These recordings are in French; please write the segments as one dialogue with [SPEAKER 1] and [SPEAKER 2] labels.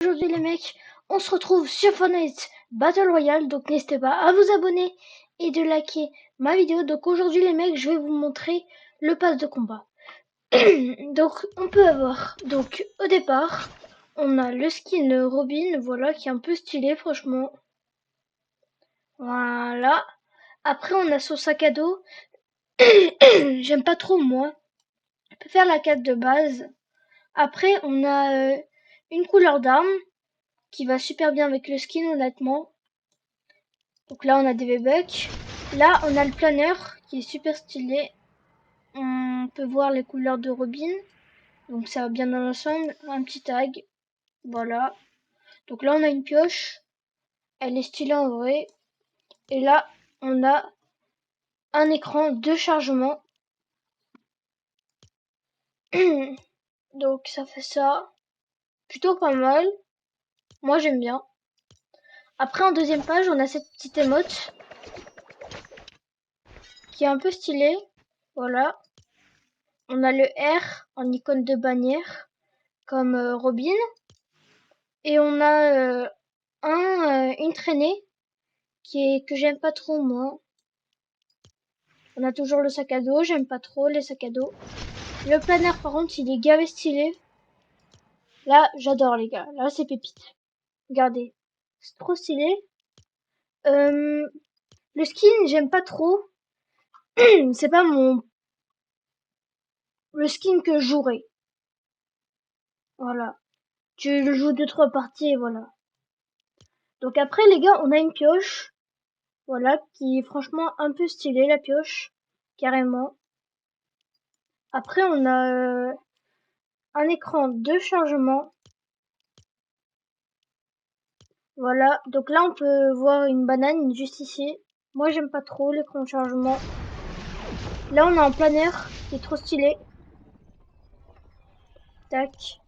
[SPEAKER 1] Aujourd'hui les mecs, on se retrouve sur Fortnite Battle Royale, donc n'hésitez pas à vous abonner et de liker ma vidéo. Donc aujourd'hui les mecs, je vais vous montrer le pass de combat. Donc on peut avoir, donc au départ, on a le skin Robin, voilà, qui est un peu stylé franchement. Voilà. Après on a son sac à dos. J'aime pas trop moi. On peut faire la carte de base. Après on a une couleur d'arme qui va super bien avec le skin honnêtement. Donc là on a des V-Bucks. Là on a le planeur qui est super stylé. On peut voir les couleurs de Robin. Donc ça va bien dans l'ensemble. Un petit tag. Voilà. Donc là on a une pioche. Elle est stylée en vrai. Et là on a un écran de chargement. Donc ça fait ça. Plutôt pas mal. Moi j'aime bien. Après en deuxième page on a cette petite émote. Qui est un peu stylée. Voilà. On a le R en icône de bannière. Comme Robin. Et on a une traînée que j'aime pas trop moi. On a toujours le sac à dos, j'aime pas trop les sacs à dos. Le planeur par contre il est gavé stylé. Là j'adore les gars, là c'est pépite. Regardez, c'est trop stylé. Le skin j'aime pas trop. C'est pas le skin que je jouerais. Voilà. Tu le joues 2-3 parties et voilà. Donc après les gars on a une pioche. Voilà, qui est franchement un peu stylée la pioche. Carrément. Après on a un écran de chargement. Voilà, donc là on peut voir une banane juste ici. Moi j'aime pas trop l'écran de chargement. Là on a un planeur qui est trop stylé. Tac.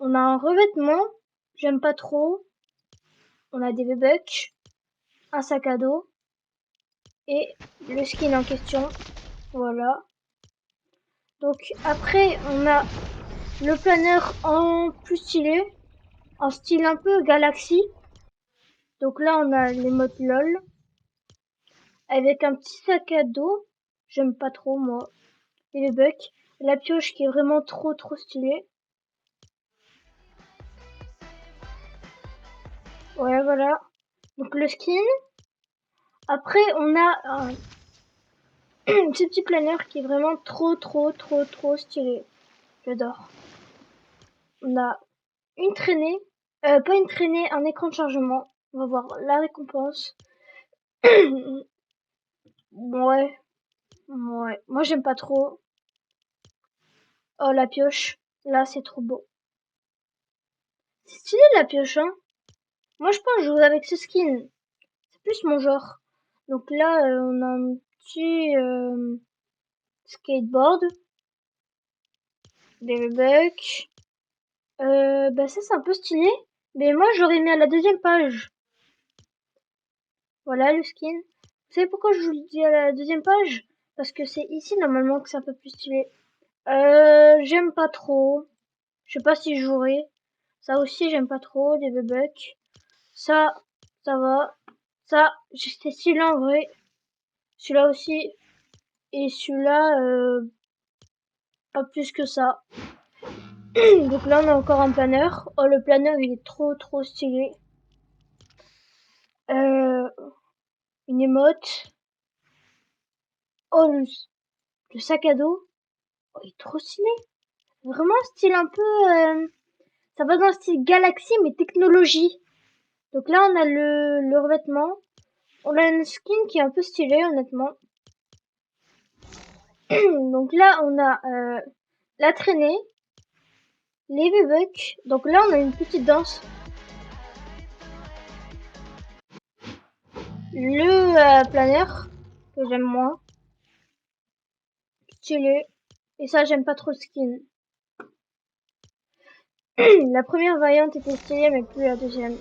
[SPEAKER 1] On a un revêtement, j'aime pas trop. On a des V-Bucks, un sac à dos et le skin en question. Voilà. Donc après on a le planeur en plus stylé, en style un peu galaxy. Donc là on a les modes LOL avec un petit sac à dos. J'aime pas trop moi. Et les bucks. La pioche qui est vraiment trop stylée. Ouais voilà. Donc le skin. Après on a un ce petit planeur qui est vraiment trop stylé. J'adore. On a une traînée. Pas une traînée, un écran de chargement. On va voir la récompense. Ouais. Ouais. Moi j'aime pas trop. Oh la pioche. Là c'est trop beau. C'est stylé la pioche hein. Moi je pense jouer avec ce skin. C'est plus mon genre. Donc là on a un petit skateboard. Des bucks. Bah ça c'est un peu stylé. Mais moi j'aurais mis à la deuxième page. Voilà le skin. Vous savez pourquoi je vous le dis à la deuxième page? Parce que c'est ici normalement que c'est un peu plus stylé. J'aime pas trop. Je sais pas si je jouerai. Ça aussi j'aime pas trop, des bucks. Ça va. Ça, c'est stylé en vrai. Celui-là aussi. Et celui-là, pas plus que ça. Donc là on a encore un planeur. Oh le planeur il est trop stylé. Une émote. Oh le sac à dos. Oh il est trop stylé. Vraiment style un peu ça va dans le style galaxy mais technologie. Donc là on a le revêtement. On a une skin qui est un peu stylée honnêtement. Donc là on a la traînée. Les V-Bucks. Donc là on a une petite danse. Le planeur que j'aime moins. Stylé. Et ça j'aime pas trop le skin. La première variante était stylée mais plus la deuxième.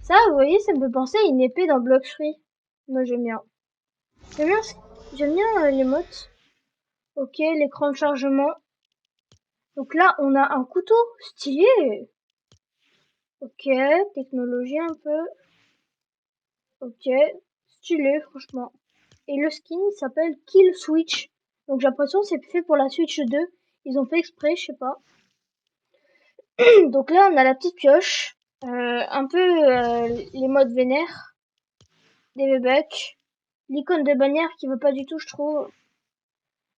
[SPEAKER 1] Ça vous voyez ça me fait penser à une épée dans Blox Free. Moi j'aime bien. J'aime bien l'émote. Ok l'écran de chargement. Donc là, on a un couteau stylé. Ok, technologie un peu. Ok, stylé, franchement. Et le skin s'appelle Kill Switch. Donc j'ai l'impression que c'est fait pour la Switch 2. Ils ont fait exprès, je sais pas. Donc là, on a la petite pioche. Un peu les modes vénères. Des V-Bucks. L'icône de bannière qui veut pas du tout, je trouve.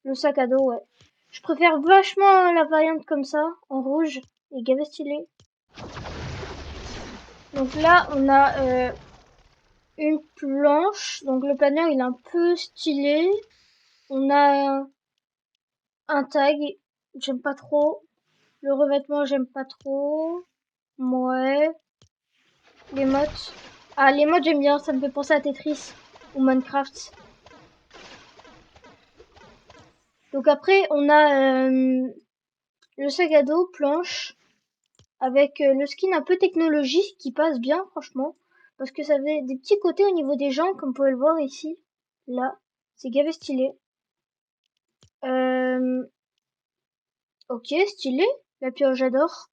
[SPEAKER 1] Le sac à dos, ouais. Je préfère vachement la variante comme ça, en rouge. Et gavé stylé. Donc là, on a une planche. Donc le planeur, il est un peu stylé. On a un tag. J'aime pas trop. Le revêtement, j'aime pas trop. Ouais. Les modes. Ah, les modes, j'aime bien. Ça me fait penser à Tetris ou Minecraft. Donc après, on a le sac à dos planche avec le skin un peu technologique qui passe bien, franchement. Parce que ça avait des petits côtés au niveau des jambes, comme vous pouvez le voir ici. Là. C'est gavé stylé. Euh, ok, stylé. La pioche, j'adore.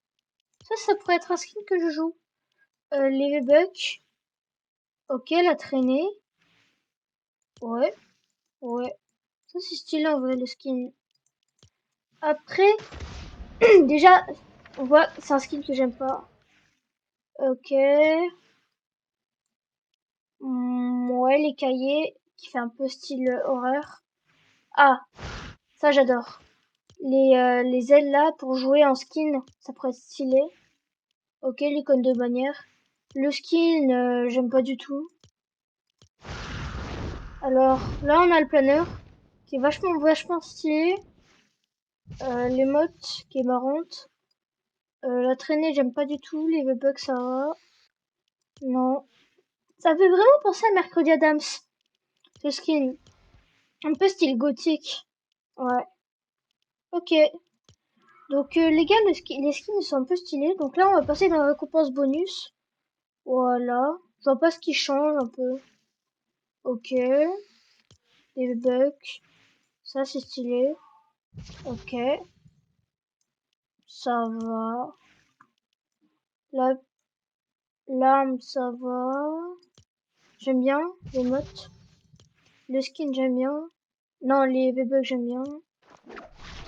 [SPEAKER 1] Ça pourrait être un skin que je joue. Les V-Bucks. Ok, la traînée. Ouais, ouais. Ça, c'est stylé en vrai, le skin. Après, déjà, on voit, c'est un skin que j'aime pas. Ok. Ouais, les cahiers, qui fait un peu style horreur. Ah, ça j'adore. Les ailes là, pour jouer en skin, ça pourrait être stylé. Ok, l'icône de bannière. Le skin, j'aime pas du tout. Alors, là on a le planeur, qui est vachement stylé. L'émote, qui est marrante. La traînée, j'aime pas du tout. Les V-Bucks, ça va. Non. Ça fait vraiment penser à Mercredi Adams. Ce skin. Un peu style gothique. Ouais. Ok. Donc les gars, les skins ils sont un peu stylés. Donc là, on va passer dans la récompense bonus. Voilà. Je vois pas ce qui change un peu. Ok. Les bugs. Ça, c'est stylé. Ok. Ça va. La L'arme, ça va. J'aime bien les mottes. Le skin, j'aime bien. Non, les V-Bucks, j'aime bien.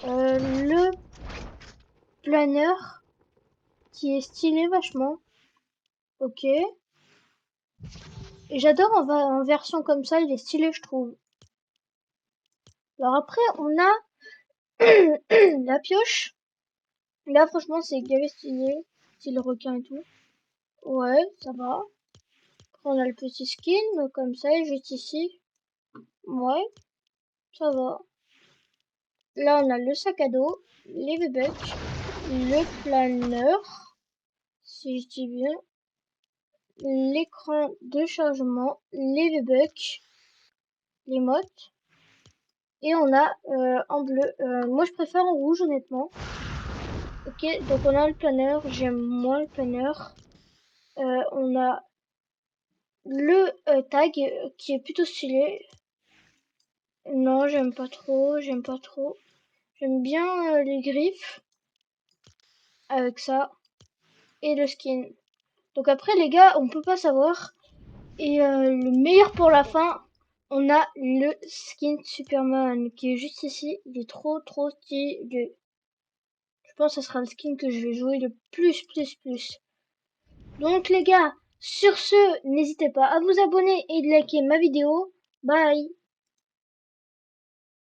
[SPEAKER 1] Le planeur, qui est stylé vachement. Ok. Et j'adore en version comme ça, il est stylé, je trouve. Alors après, on a la pioche. Là, franchement, c'est gavé stylé. Style requin et tout. Ouais, ça va. Après, on a le petit skin, comme ça, juste ici. Ouais, ça va. Là, on a le sac à dos, les V-Bucks, le planeur, si je dis bien, l'écran de chargement, les V-Bucks, les mottes. Et on a en bleu. Moi, je préfère en rouge, honnêtement. Ok, donc on a le planeur. J'aime moins le planeur. On a le tag qui est plutôt stylé. Non, j'aime pas trop. J'aime pas trop. J'aime bien les griffes avec ça et le skin. Donc après, les gars, on peut pas savoir. Et le meilleur pour la fin, on a le skin Superman qui est juste ici. Il est trop stylé. Je pense que ce sera le skin que je vais jouer le plus. Donc les gars, sur ce, n'hésitez pas à vous abonner et de liker ma vidéo. Bye!